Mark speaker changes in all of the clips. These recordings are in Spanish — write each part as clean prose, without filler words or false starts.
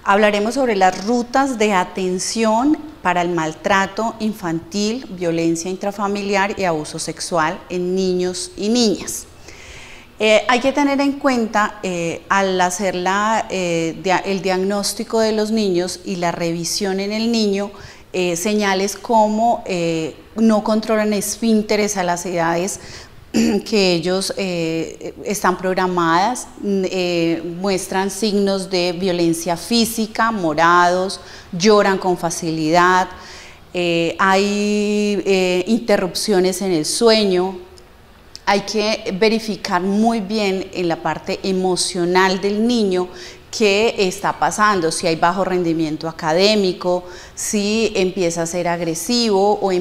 Speaker 1: Hablaremos sobre las rutas de atención para el maltrato infantil, violencia intrafamiliar y abuso sexual en niños y niñas. Hay que tener en cuenta al hacer el diagnóstico de los niños y la revisión en el niño, señales como no controlan esfínteres a las edades que ellos están programadas, muestran signos de violencia física, morados, lloran con facilidad, hay interrupciones en el sueño. Hay que verificar muy bien en la parte emocional del niño qué está pasando, si hay bajo rendimiento académico, si empieza a ser agresivo o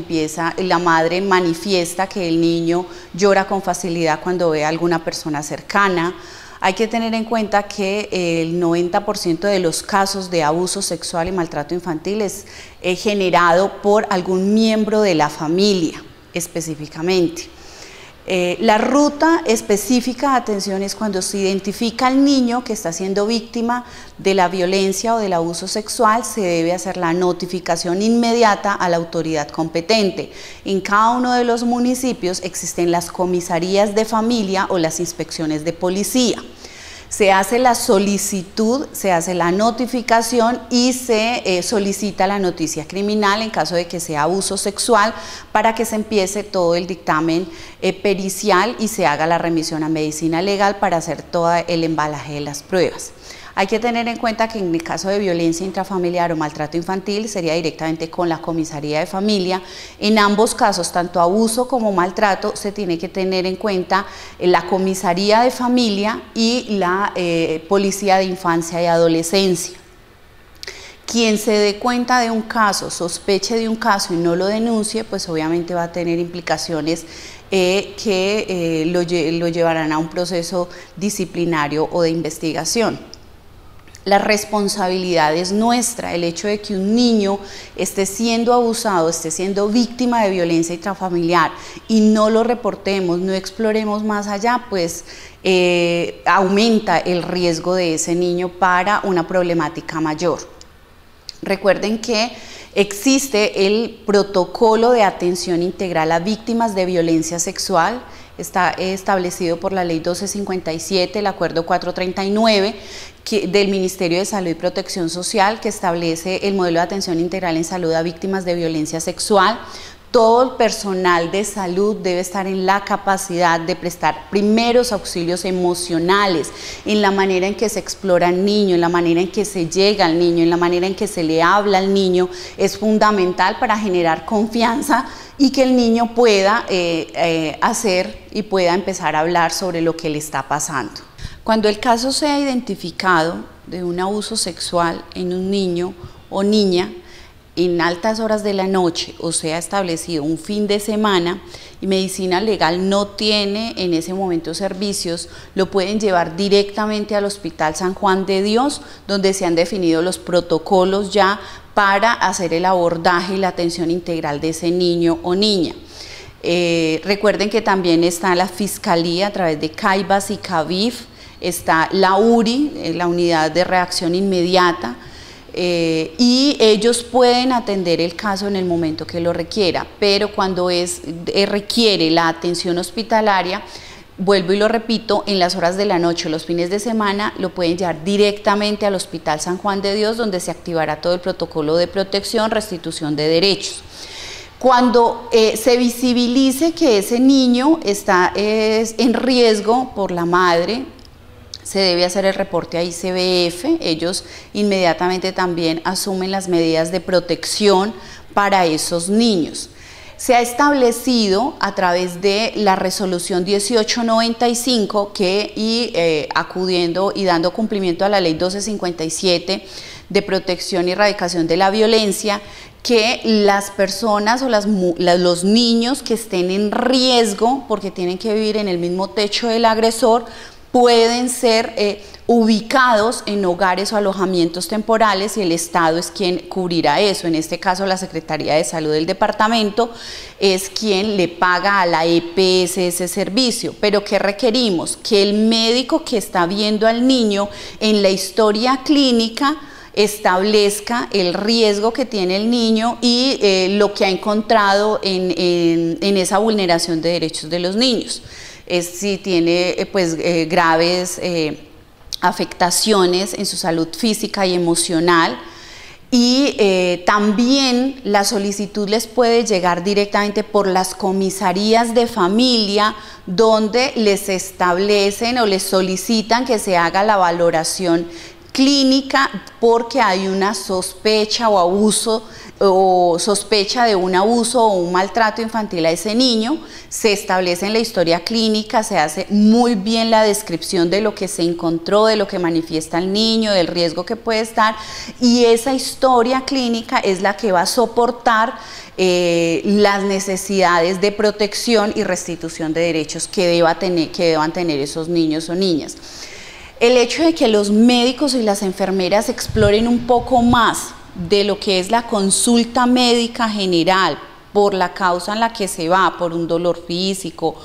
Speaker 1: la madre manifiesta que el niño llora con facilidad cuando ve a alguna persona cercana. Hay que tener en cuenta que el 90% de los casos de abuso sexual y maltrato infantil es generado por algún miembro de la familia específicamente. La ruta específica de atención es cuando se identifica al niño que está siendo víctima de la violencia o del abuso sexual, se debe hacer la notificación inmediata a la autoridad competente. En cada uno de los municipios existen las comisarías de familia o las inspecciones de policía. Se hace la solicitud, se hace la notificación y se solicita la noticia criminal en caso de que sea abuso sexual para que se empiece todo el dictamen pericial y se haga la remisión a medicina legal para hacer todo el embalaje de las pruebas. Hay que tener en cuenta que en el caso de violencia intrafamiliar o maltrato infantil sería directamente con la comisaría de familia. En ambos casos, tanto abuso como maltrato, se tiene que tener en cuenta la comisaría de familia y la policía de infancia y adolescencia. Quien se dé cuenta de un caso, sospeche de un caso y no lo denuncie, pues obviamente va a tener implicaciones que lo llevarán a un proceso disciplinario o de investigación. La responsabilidad es nuestra. El hecho de que un niño esté siendo abusado, esté siendo víctima de violencia intrafamiliar y no lo reportemos, no exploremos más allá, pues aumenta el riesgo de ese niño para una problemática mayor. Recuerden que existe el protocolo de atención integral a víctimas de violencia sexual. Está establecido por la Ley 1257, el Acuerdo 439 del Ministerio de Salud y Protección Social, que establece el modelo de atención integral en salud a víctimas de violencia sexual. Todo el personal de salud debe estar en la capacidad de prestar primeros auxilios emocionales, en la manera en que se explora al niño, en la manera en que se llega al niño, en la manera en que se le habla al niño. Es fundamental para generar confianza y que el niño pueda hacer y pueda empezar a hablar sobre lo que le está pasando. Cuando el caso sea identificado de un abuso sexual en un niño o niña en altas horas de la noche o sea establecido un fin de semana y Medicina Legal no tiene en ese momento servicios, lo pueden llevar directamente al Hospital San Juan de Dios, donde se han definido los protocolos ya para hacer el abordaje y la atención integral de ese niño o niña. Recuerden que también está la Fiscalía a través de CAIBAS y CAVIF, está la URI, la Unidad de Reacción Inmediata, y ellos pueden atender el caso en el momento que lo requiera, pero cuando requiere la atención hospitalaria, vuelvo y lo repito, en las horas de la noche, los fines de semana, lo pueden llevar directamente al Hospital San Juan de Dios, donde se activará todo el protocolo de protección, restitución de derechos. Cuando se visibilice que ese niño está en riesgo por la madre, se debe hacer el reporte a ICBF. Ellos inmediatamente también asumen las medidas de protección para esos niños. Se ha establecido a través de la resolución 1895 acudiendo y dando cumplimiento a la ley 1257 de protección y erradicación de la violencia, que las personas o los niños que estén en riesgo porque tienen que vivir en el mismo techo del agresor pueden ser ubicados en hogares o alojamientos temporales y el Estado es quien cubrirá eso. En este caso la Secretaría de Salud del departamento es quien le paga a la EPS ese servicio. Pero ¿qué requerimos? Que el médico que está viendo al niño en la historia clínica establezca el riesgo que tiene el niño y lo que ha encontrado en esa vulneración de derechos de los niños. Si tiene pues graves afectaciones en su salud física y emocional. Y también la solicitud les puede llegar directamente por las comisarías de familia, donde les establecen o les solicitan que se haga la valoración clínica porque hay una sospecha o abuso o sospecha de un abuso o un maltrato infantil a ese niño. Se establece en la historia clínica, se hace muy bien la descripción de lo que se encontró, de lo que manifiesta el niño, del riesgo que puede estar, y esa historia clínica es la que va a soportar las necesidades de protección y restitución de derechos que deban tener esos niños o niñas. El hecho de que los médicos y las enfermeras exploren un poco más de lo que es la consulta médica general por la causa en la que se va, por un dolor físico,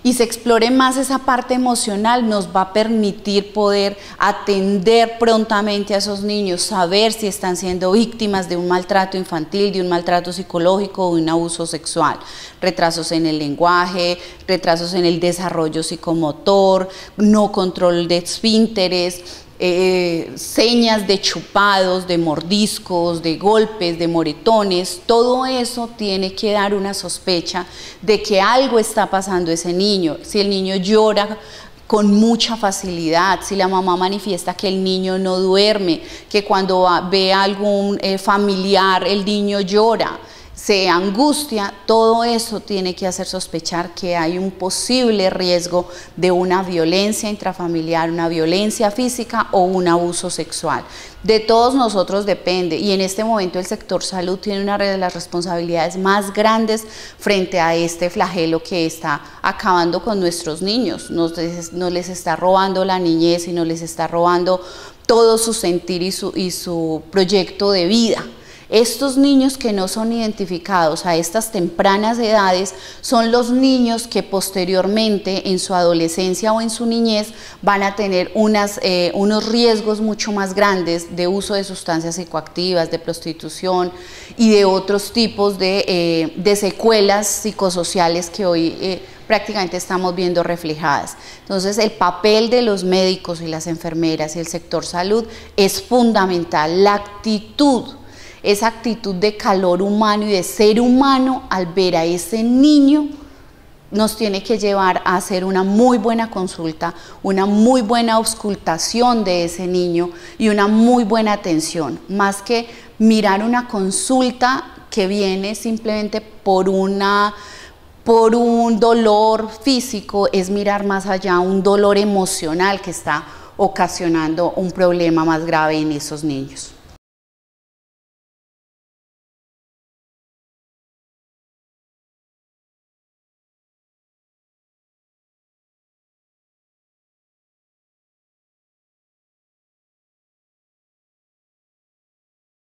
Speaker 1: y se explore más esa parte emocional, nos va a permitir poder atender prontamente a esos niños, saber si están siendo víctimas de un maltrato infantil, de un maltrato psicológico o de un abuso sexual. Retrasos en el lenguaje, retrasos en el desarrollo psicomotor, no control de esfínteres, señas de chupados, de mordiscos, de golpes, de moretones. Todo eso tiene que dar una sospecha de que algo está pasando a ese niño. Si el niño llora con mucha facilidad, si la mamá manifiesta que el niño no duerme, que cuando ve a algún familiar el niño llora, se angustia, todo eso tiene que hacer sospechar que hay un posible riesgo de una violencia intrafamiliar, una violencia física o un abuso sexual. De todos nosotros depende, y en este momento el sector salud tiene una de las responsabilidades más grandes frente a este flagelo que está acabando con nuestros niños. No les está robando la niñez y no les está robando todo su sentir y su proyecto de vida. Estos niños que no son identificados a estas tempranas edades son los niños que posteriormente en su adolescencia o en su niñez van a tener unos riesgos mucho más grandes de uso de sustancias psicoactivas, de prostitución y de otros tipos de secuelas psicosociales que hoy prácticamente estamos viendo reflejadas. Entonces, el papel de los médicos y las enfermeras y el sector salud es fundamental. La actitud, esa actitud de calor humano y de ser humano al ver a ese niño nos tiene que llevar a hacer una muy buena consulta, una muy buena auscultación de ese niño y una muy buena atención, más que mirar una consulta que viene simplemente por un dolor físico, es mirar más allá, un dolor emocional que está ocasionando un problema más grave en esos niños.